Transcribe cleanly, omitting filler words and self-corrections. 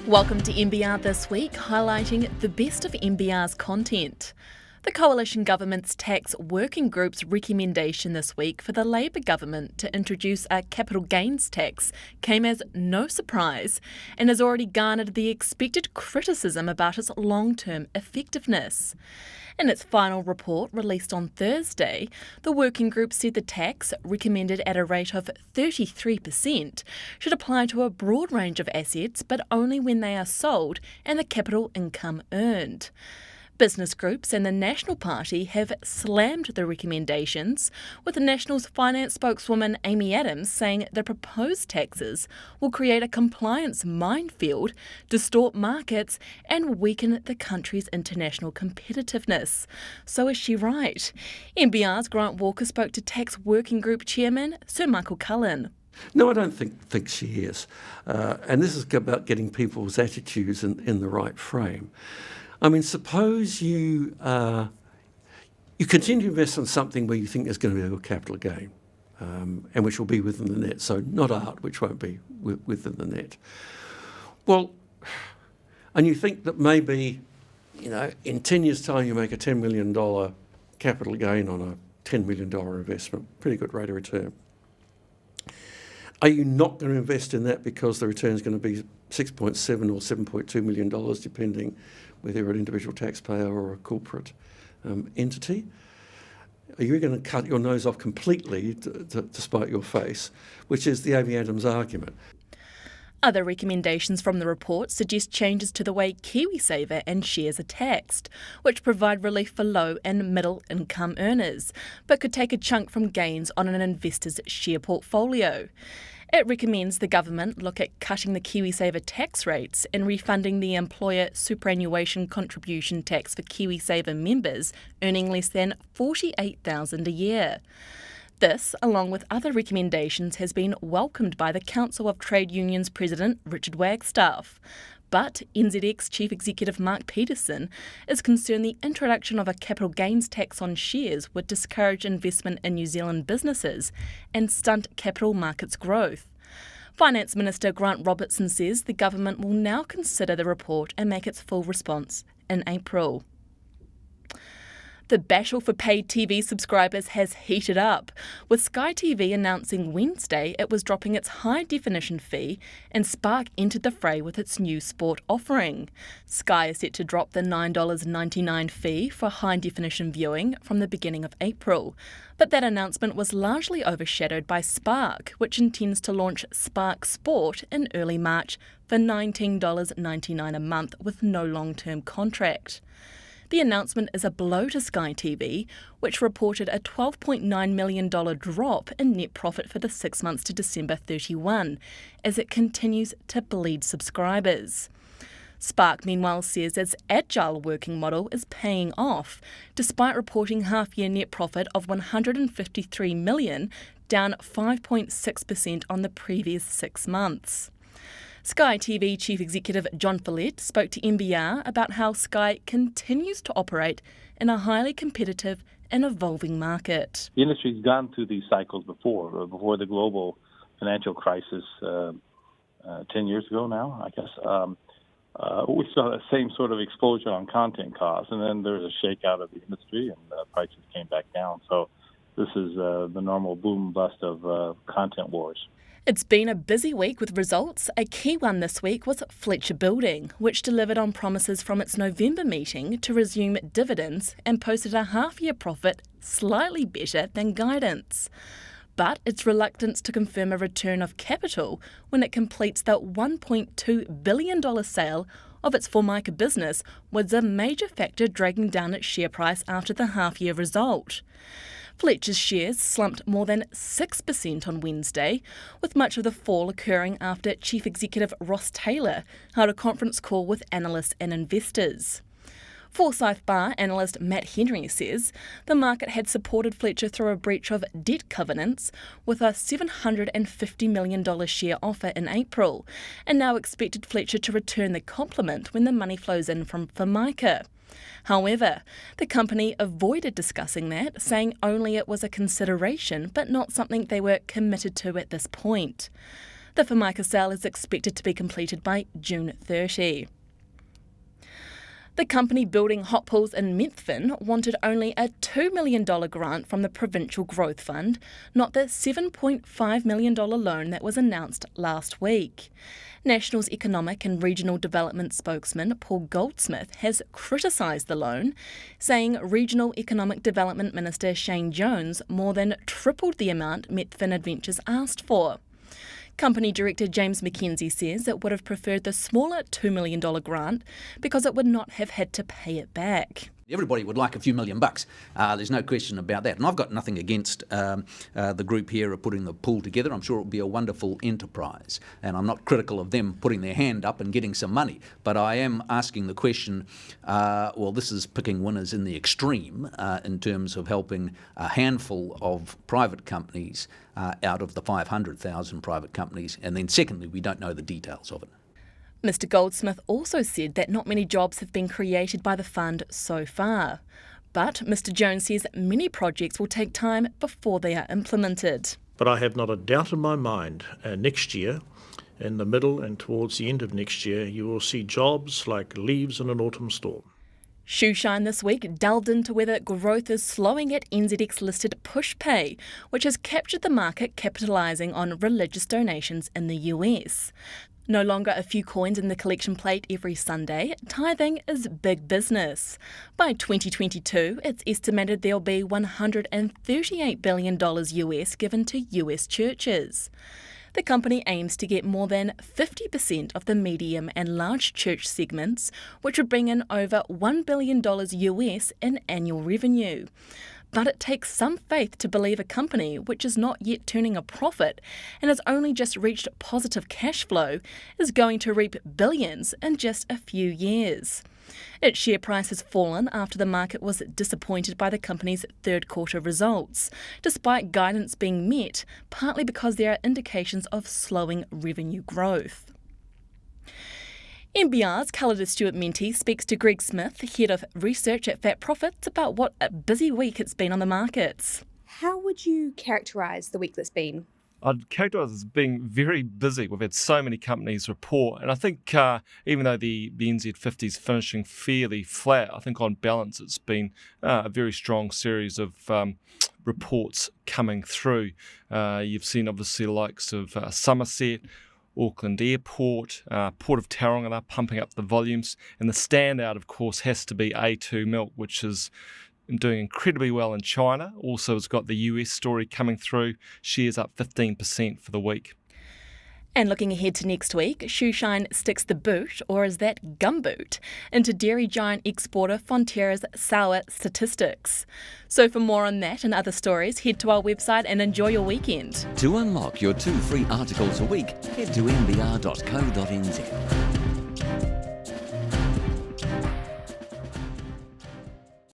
Welcome to NBR This Week, highlighting the best of NBR's content. The Coalition Government's Tax Working Group's recommendation this week for the Labor government to introduce a capital gains tax came as no surprise and has already garnered the expected criticism about its long-term effectiveness. In its final report released on Thursday, the working group said the tax, recommended at a rate of 33%, should apply to a broad range of assets but only when they are sold and the capital income earned. Business groups and the National Party have slammed the recommendations, with the National's finance spokeswoman Amy Adams saying the proposed taxes will create a compliance minefield, distort markets and weaken the country's international competitiveness. So is she right? NBR's Grant Walker spoke to Tax Working Group Chairman Sir Michael Cullen. No, I don't think she is. And this is about getting people's attitudes in the right frame. I mean, suppose you continue to invest in something where you think there's going to be a capital gain, and which will be within the net. So not art, which won't be within the net. Well, and you think that maybe, in 10 years' time you make a $10 million capital gain on a $10 million investment. Pretty good rate of return. Are you not going to invest in that because the return is going to be $6.7 or $7.2 million, depending whether you're an individual taxpayer or a corporate entity? Are you going to cut your nose off completely to spite your face, which is the Amy Adams argument? Other recommendations from the report suggest changes to the way KiwiSaver and shares are taxed, which provide relief for low and middle income earners, but could take a chunk from gains on an investor's share portfolio. It recommends the government look at cutting the KiwiSaver tax rates and refunding the employer superannuation contribution tax for KiwiSaver members earning less than $48,000 a year. This, along with other recommendations, has been welcomed by the Council of Trade Unions President Richard Wagstaff. But NZX Chief Executive Mark Peterson is concerned the introduction of a capital gains tax on shares would discourage investment in New Zealand businesses and stunt capital markets growth. Finance Minister Grant Robertson says the government will now consider the report and make its full response in April. The battle for paid TV subscribers has heated up, with Sky TV announcing Wednesday it was dropping its high-definition fee, and Spark entered the fray with its new sport offering. Sky is set to drop the $9.99 fee for high-definition viewing from the beginning of April, but that announcement was largely overshadowed by Spark, which intends to launch Spark Sport in early March for $19.99 a month with no long-term contract. The announcement is a blow to Sky TV, which reported a $12.9 million drop in net profit for the 6 months to December 31, as it continues to bleed subscribers. Spark, meanwhile, says its agile working model is paying off, despite reporting half-year net profit of $153 million, down 5.6% on the previous 6 months. Sky TV Chief Executive John Follett spoke to NBR about how Sky continues to operate in a highly competitive and evolving market. The industry's gone through these cycles before the global financial crisis 10 years ago now, I guess. We saw the same sort of explosion on content costs, and then there was a shakeout of the industry and prices came back down. So this is the normal boom bust of content wars. It's been a busy week with results. A key one this week was Fletcher Building, which delivered on promises from its November meeting to resume dividends and posted a half-year profit slightly better than guidance. But its reluctance to confirm a return of capital when it completes the $1.2 billion sale of its Formica business was a major factor dragging down its share price after the half-year result. Fletcher's shares slumped more than 6% on Wednesday, with much of the fall occurring after Chief Executive Ross Taylor held a conference call with analysts and investors. Forsyth Bar analyst Matt Henry says the market had supported Fletcher through a breach of debt covenants with a $750 million share offer in April, and now expected Fletcher to return the compliment when the money flows in from Formica. However, the company avoided discussing that, saying only it was a consideration but not something they were committed to at this point. The Formica sale is expected to be completed by June 30. The company building hot pools in Methven wanted only a $2 million grant from the Provincial Growth Fund, not the $7.5 million loan that was announced last week. National's Economic and Regional Development spokesman Paul Goldsmith has criticised the loan, saying Regional Economic Development Minister Shane Jones more than tripled the amount Methven Adventures asked for. Company Director James McKenzie says it would have preferred the smaller $2 million grant because it would not have had to pay it back. Everybody would like a few $1,000,000. There's no question about that. And I've got nothing against the group here of putting the pool together. I'm sure it will be a wonderful enterprise. And I'm not critical of them putting their hand up and getting some money. But I am asking the question, this is picking winners in the extreme in terms of helping a handful of private companies out of the 500,000 private companies. And then secondly, we don't know the details of it. Mr Goldsmith also said that not many jobs have been created by the fund so far. But Mr Jones says many projects will take time before they are implemented. But I have not a doubt in my mind next year, in the middle and towards the end of next year, you will see jobs like leaves in an autumn storm. Shoeshine this week delved into whether growth is slowing at NZX-listed Pushpay, which has captured the market capitalising on religious donations in the US. No longer a few coins in the collection plate every Sunday, tithing is big business. By 2022, it's estimated there'll be $138 billion US given to US churches. The company aims to get more than 50% of the medium and large church segments, which would bring in over $1 billion US in annual revenue. But it takes some faith to believe a company which is not yet turning a profit and has only just reached positive cash flow is going to reap billions in just a few years. Its share price has fallen after the market was disappointed by the company's third quarter results, despite guidance being met, partly because there are indications of slowing revenue growth. NBR's Cullen Stewart-Menti speaks to Greg Smith, Head of Research at Fat Profits, about what a busy week it's been on the markets. How would you characterise the week that's been? I'd characterise it as being very busy. We've had so many companies report, and I think even though the NZ50 is finishing fairly flat, I think on balance it's been a very strong series of reports coming through. You've seen obviously the likes of Somerset, Auckland Airport, Port of Tauranga pumping up the volumes, and the standout of course has to be A2 Milk, which is doing incredibly well in China. Also has got the US story coming through, shares up 15% for the week. And looking ahead to next week, Shoeshine sticks the boot, or is that gumboot, into dairy giant exporter Fonterra's sour statistics. So for more on that and other stories, head to our website and enjoy your weekend. To unlock your 2 free articles a week, head to nbr.co.nz.